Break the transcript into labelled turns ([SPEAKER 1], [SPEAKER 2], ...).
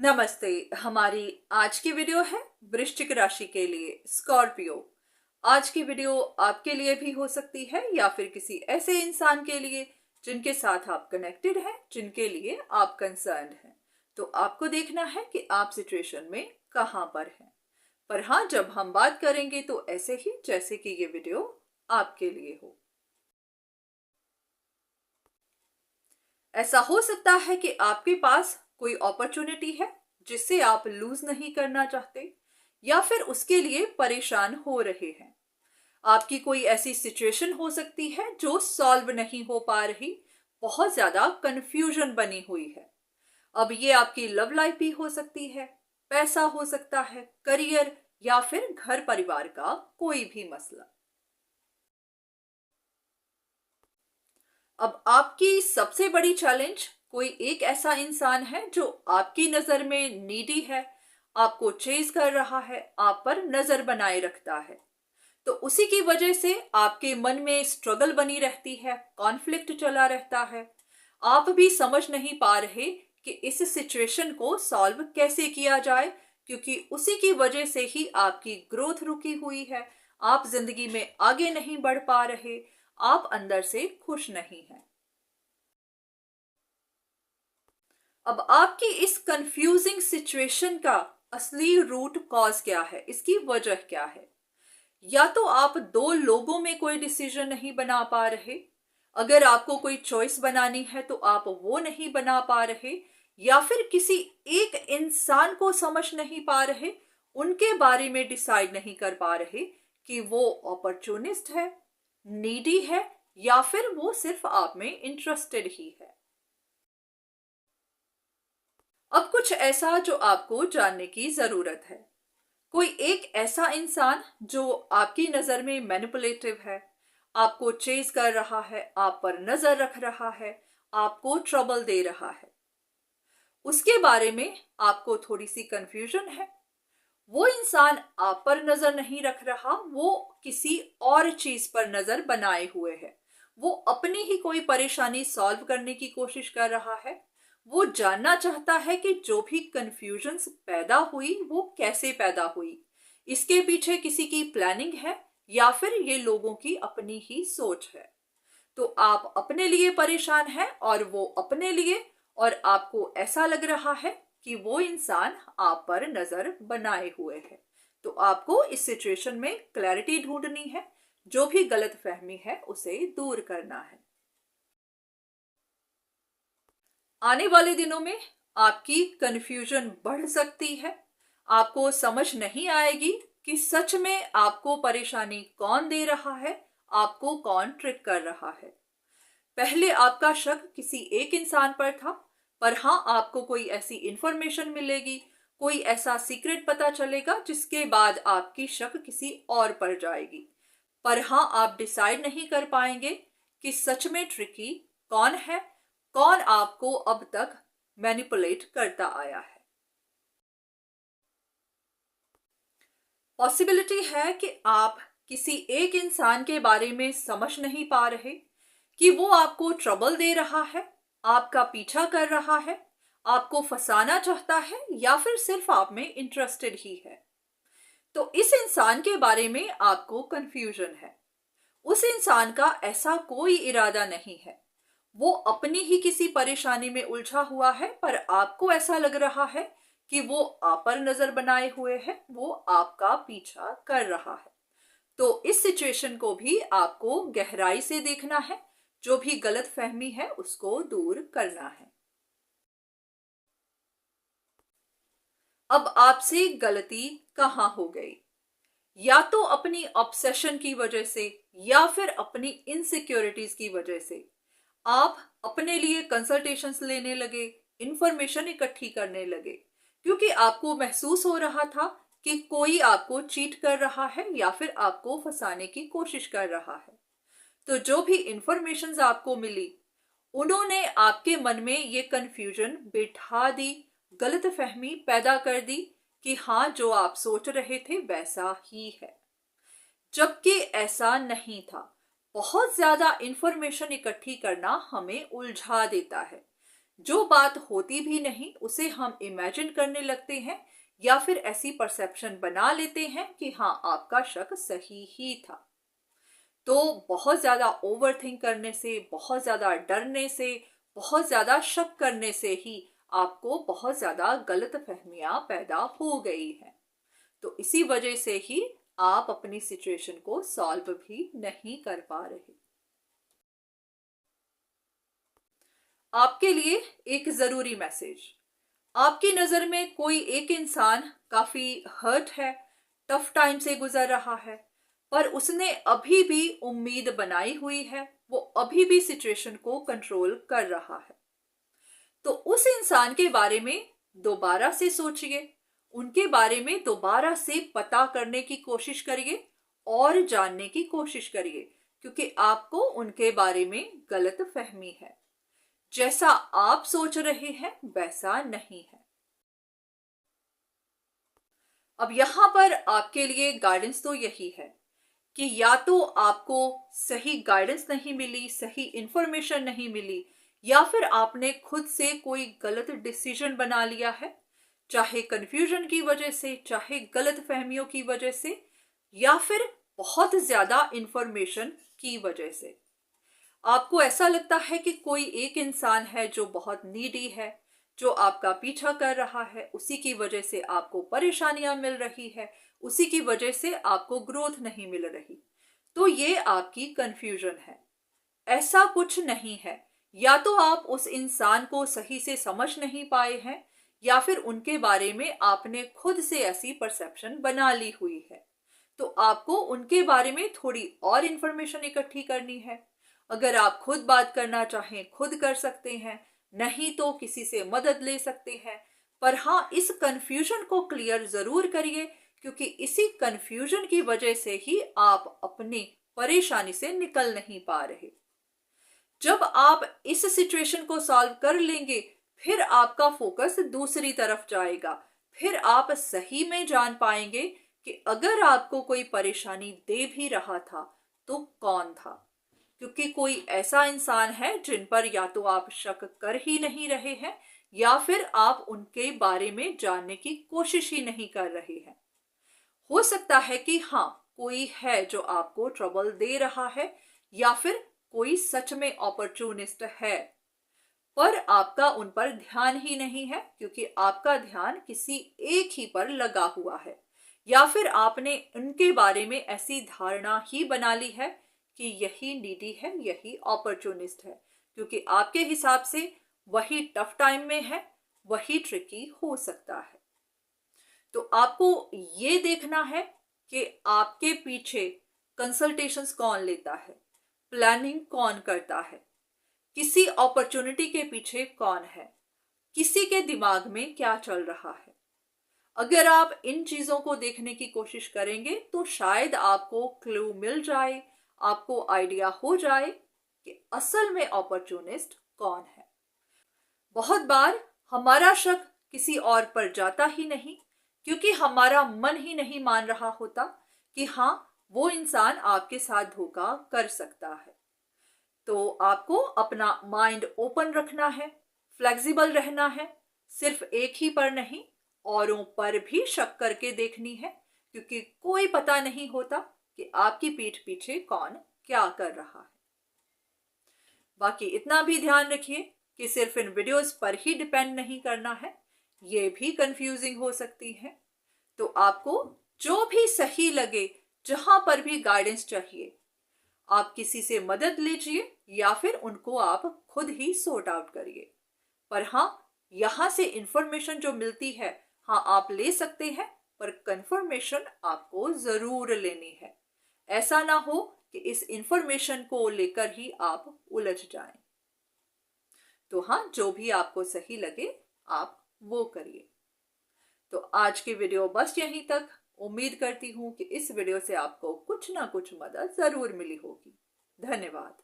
[SPEAKER 1] नमस्ते। हमारी आज की वीडियो है वृश्चिक राशि के लिए स्कॉर्पियो। आज की वीडियो आपके लिए भी हो सकती है या फिर किसी ऐसे इंसान के लिए जिनके साथ आप कनेक्टेड हैं, जिनके लिए आप कंसर्न्ड हैं। तो आपको देखना है कि आप सिचुएशन में कहां पर हैं। पर हाँ, जब हम बात करेंगे तो ऐसे ही जैसे कि ये वीडियो आपके लिए हो। ऐसा हो सकता है कि आपके पास कोई अपॉर्चुनिटी है जिसे आप लूज नहीं करना चाहते या फिर उसके लिए परेशान हो रहे हैं। आपकी कोई ऐसी सिचुएशन हो सकती है जो सॉल्व नहीं हो पा रही, बहुत ज्यादा कंफ्यूजन बनी हुई है। अब ये आपकी लव लाइफ भी हो सकती है, पैसा हो सकता है, करियर या फिर घर परिवार का कोई भी मसला। अब आपकी सबसे बड़ी चैलेंज कोई एक ऐसा इंसान है जो आपकी नजर में नीडी है, आपको चेज कर रहा है, आप पर नजर बनाए रखता है। तो उसी की वजह से आपके मन में स्ट्रगल बनी रहती है, कॉन्फ्लिक्ट चला रहता है। आप भी समझ नहीं पा रहे कि इस सिचुएशन को सॉल्व कैसे किया जाए, क्योंकि उसी की वजह से ही आपकी ग्रोथ रुकी हुई है। आप जिंदगी में आगे नहीं बढ़ पा रहे, आप अंदर से खुश नहीं हैं। अब आपकी इस कंफ्यूजिंग सिचुएशन का असली रूट कॉज क्या है, इसकी वजह क्या है? या तो आप दो लोगों में कोई डिसीजन नहीं बना पा रहे, अगर आपको कोई चॉइस बनानी है तो आप वो नहीं बना पा रहे, या फिर किसी एक इंसान को समझ नहीं पा रहे, उनके बारे में डिसाइड नहीं कर पा रहे कि वो अपॉर्चुनिस्ट है, नीडी है, या फिर वो सिर्फ आप में इंटरेस्टेड ही है। अब कुछ ऐसा जो आपको जानने की जरूरत है। कोई एक ऐसा इंसान जो आपकी नजर में मैनिपुलेटिव है, आपको चेज कर रहा है, आप पर नजर रख रहा है, आपको ट्रबल दे रहा है, उसके बारे में आपको थोड़ी सी कंफ्यूजन है। वो इंसान आप पर नजर नहीं रख रहा, वो किसी और चीज पर नजर बनाए हुए है। वो अपनी ही कोई परेशानी सॉल्व करने की कोशिश कर रहा है। वो जानना चाहता है कि जो भी कंफ्यूजन्स पैदा हुई वो कैसे पैदा हुई, इसके पीछे किसी की प्लानिंग है या फिर ये लोगों की अपनी ही सोच है। तो आप अपने लिए परेशान हैं और वो अपने लिए, और आपको ऐसा लग रहा है कि वो इंसान आप पर नजर बनाए हुए है। तो आपको इस सिचुएशन में क्लैरिटी ढूंढनी है, जो भी गलत फहमी है उसे दूर करना है। आने वाले दिनों में आपकी कंफ्यूजन बढ़ सकती है। आपको समझ नहीं आएगी कि सच में आपको परेशानी कौन दे रहा है, आपको कौन ट्रिक कर रहा है। पहले आपका शक किसी एक इंसान पर था, पर हाँ, आपको कोई ऐसी इंफॉर्मेशन मिलेगी, कोई ऐसा सीक्रेट पता चलेगा जिसके बाद आपकी शक किसी और पर जाएगी। पर हाँ, आप डिसाइड नहीं कर पाएंगे कि सच में ट्रिकी कौन है, कौन आपको अब तक मैनिपुलेट करता आया है। पॉसिबिलिटी है कि आप किसी एक इंसान के बारे में समझ नहीं पा रहे कि वो आपको ट्रबल दे रहा है, आपका पीछा कर रहा है, आपको फंसाना चाहता है, या फिर सिर्फ आप में इंटरेस्टेड ही है। तो इस इंसान के बारे में आपको कंफ्यूजन है। उस इंसान का ऐसा कोई इरादा नहीं है, वो अपनी ही किसी परेशानी में उलझा हुआ है, पर आपको ऐसा लग रहा है कि वो आप पर नजर बनाए हुए है, वो आपका पीछा कर रहा है। तो इस सिचुएशन को भी आपको गहराई से देखना है, जो भी गलत फहमी है उसको दूर करना है। अब आपसे गलती कहाँ हो गई? या तो अपनी ऑब्सेशन की वजह से या फिर अपनी इनसिक्योरिटीज की वजह से आप अपने लिए कंसल्टेशंस लेने लगे, इंफॉर्मेशन इकट्ठी करने लगे, क्योंकि आपको महसूस हो रहा था कि कोई आपको चीट कर रहा है या फिर आपको फंसाने की कोशिश कर रहा है। तो जो भी इंफॉर्मेशंस आपको मिली, उन्होंने आपके मन में ये कंफ्यूजन बिठा दी, गलत फहमी पैदा कर दी कि हाँ, जो आप सोच रहे थे वैसा ही है, जबकि ऐसा नहीं था। बहुत ज्यादा इंफॉर्मेशन इकट्ठी करना हमें उलझा देता है। जो बात होती भी नहीं उसे हम इमेजिन करने लगते हैं या फिर ऐसी परसेप्शन बना लेते हैं कि हाँ, आपका शक सही ही था। तो बहुत ज़्यादा ओवरथिंक करने से, बहुत ज़्यादा डरने से, बहुत ज़्यादा शक करने से ही आपको बहुत ज़्यादा गलतफहमियां पैदा हो गई हैं। तो इसी वजह से ही आप अपनी सिचुएशन को सॉल्व भी नहीं कर पा रहे। आपके लिए एक ज़रूरी मैसेज। आपकी नज़र में कोई एक इंसान काफ़ी हर्ट है, टफ टाइम से गुजर रहा है, पर उसने अभी भी उम्मीद बनाई हुई है, वो अभी भी सिचुएशन को कंट्रोल कर रहा है। तो उस इंसान के बारे में दोबारा से सोचिए, उनके बारे में दोबारा से पता करने की कोशिश करिए और जानने की कोशिश करिए, क्योंकि आपको उनके बारे में गलत फहमी है। जैसा आप सोच रहे हैं वैसा नहीं है। अब यहां पर आपके लिए गाइडेंस तो यही है कि या तो आपको सही गाइडेंस नहीं मिली, सही इंफॉर्मेशन नहीं मिली, या फिर आपने खुद से कोई गलत डिसीजन बना लिया है, चाहे कंफ्यूजन की वजह से, चाहे गलत फहमियों की वजह से, या फिर बहुत ज्यादा इंफॉर्मेशन की वजह से। आपको ऐसा लगता है कि कोई एक इंसान है जो बहुत नीडी है, जो आपका पीछा कर रहा है, उसी की वजह से आपको परेशानियां मिल रही है, उसी की वजह से आपको ग्रोथ नहीं मिल रही। तो ये आपकी कंफ्यूजन है। ऐसा कुछ नहीं है। या तो आप उस इंसान को सही से समझ नहीं पाए हैं, या फिर उनके बारे में आपने खुद से ऐसी परसेप्शन बना ली हुई है। तो आपको उनके बारे में थोड़ी और इंफॉर्मेशन इकट्ठी करनी है। अगर आप खुद बात करना चाहें खुद कर सकते हैं, नहीं तो किसी से मदद ले सकते हैं। पर हाँ, इस कंफ्यूजन को क्लियर जरूर करिए, क्योंकि इसी कंफ्यूजन की वजह से ही आप अपनी परेशानी से निकल नहीं पा रहे। जब आप इस सिचुएशन को सॉल्व कर लेंगे, फिर आपका फोकस दूसरी तरफ जाएगा। फिर आप सही में जान पाएंगे कि अगर आपको कोई परेशानी दे भी रहा था तो कौन था। क्योंकि कोई ऐसा इंसान है जिन पर या तो आप शक कर ही नहीं रहे हैं, या फिर आप उनके बारे में जानने की कोशिश ही नहीं कर रहे हैं। हो सकता है कि हाँ, कोई है जो आपको ट्रबल दे रहा है, या फिर कोई सच में अपॉर्चुनिस्ट है, पर आपका उन पर ध्यान ही नहीं है, क्योंकि आपका ध्यान किसी एक ही पर लगा हुआ है, या फिर आपने उनके बारे में ऐसी धारणा ही बना ली है कि यही नीडी है, यही अपॉर्चुनिस्ट है, क्योंकि आपके हिसाब से वही टफ टाइम में है, वही ट्रिकी हो सकता है। तो आपको ये देखना है कि आपके पीछे कंसल्टेशंस कौन लेता है, प्लानिंग कौन करता है, किसी अपॉर्चुनिटी के पीछे कौन है, किसी के दिमाग में क्या चल रहा है। अगर आप इन चीजों को देखने की कोशिश करेंगे तो शायद आपको क्लू मिल जाए, आपको आइडिया हो जाए कि असल में अपॉर्चुनिस्ट कौन है। बहुत बार हमारा शक किसी और पर जाता ही नहीं, क्योंकि हमारा मन ही नहीं मान रहा होता कि हाँ, वो इंसान आपके साथ धोखा कर सकता है। तो आपको अपना माइंड ओपन रखना है, फ्लेक्सिबल रहना है, सिर्फ एक ही पर नहीं, औरों पर भी शक करके देखनी है, क्योंकि कोई पता नहीं होता कि आपकी पीठ पीछे कौन क्या कर रहा है। बाकी इतना भी ध्यान रखिए कि सिर्फ इन वीडियोस पर ही डिपेंड नहीं करना है, ये भी कंफ्यूजिंग हो सकती है। तो आपको जो भी सही लगे, जहां पर भी गाइडेंस चाहिए, आप किसी से मदद लीजिए, या फिर उनको आप खुद ही सॉर्ट आउट करिए। पर हाँ, यहां से इंफॉर्मेशन जो मिलती है, हाँ, आप ले सकते हैं, पर कंफर्मेशन आपको जरूर लेनी है। ऐसा ना हो कि इस इंफॉर्मेशन को लेकर ही आप उलझ जाएं। तो हाँ, जो भी आपको सही लगे आप वो करिए। तो आज की वीडियो बस यहीं तक। उम्मीद करती हूँ कि इस वीडियो से आपको कुछ ना कुछ मदद जरूर मिली होगी। धन्यवाद।